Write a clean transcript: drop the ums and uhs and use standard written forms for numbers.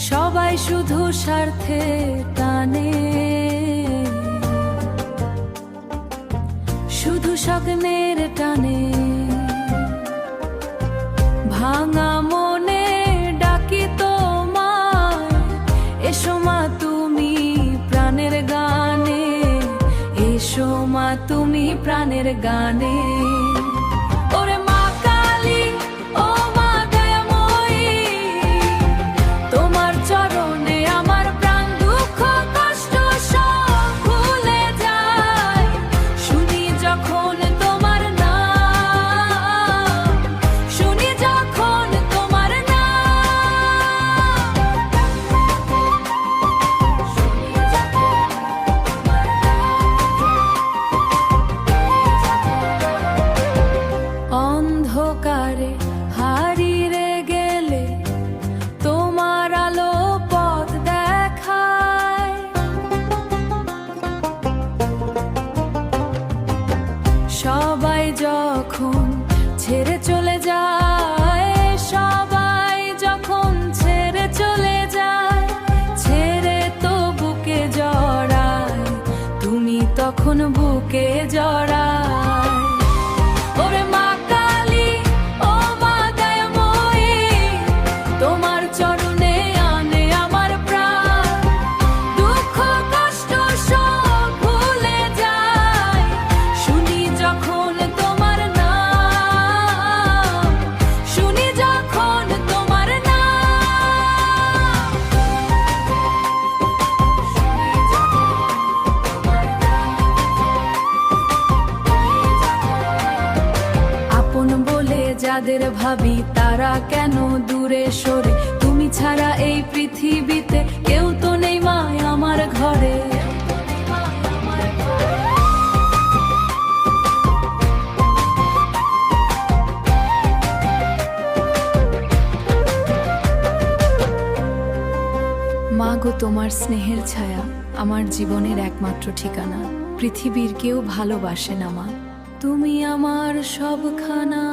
সবাই শুধু স্বার্থে টানে, শুধু স্বপ্নের টানে। ভাঙা মনে ডাকি তোমায়, এসো মা তুমি প্রাণের গানে, এসো মা তুমি প্রাণের গানে। ওরে মা কালী, ও মা দয়াময়ী, তোমার চরণে আমার প্রাণ দুঃখ কষ্ট সব ভুলে যায়। শুনি যখন তোমার নাম, শুনি যখন তোমার নাম, শুনি যখন তোমার অন্ধকারে হারিয়ে গেলে তোমার আলো পথ দেখায়। সবাই যখন ছেড়ে চলে যায়, সবাই যখন ছেড়ে চলে যায়, ছেড়ে তো বুকে জড়ায়, তুমি তখন বুকে জড়ায়। ওরে মা কালী, ও মা দয়াময়ী, তোমার চরণে আনে আমার প্রাণ, দুঃখ কষ্ট সব ভুলে যায়। শুনি যখন তোমার নাম, শুনি যখন তোমার নাম, শুনি যখন তোমার আপন বলে যাদের ভাবি তারা কেন দূরে সরে, তুমি ছাড়া এই পৃথিবীতে কেউ তো নেই মা আমার ঘরে। মা গো, তোমার স্নেহের ছায়া আমার জীবনের একমাত্র ঠিকানা। পৃথিবীর কেউ ভালোবাসে না মা, তুমি আমার সবখানা।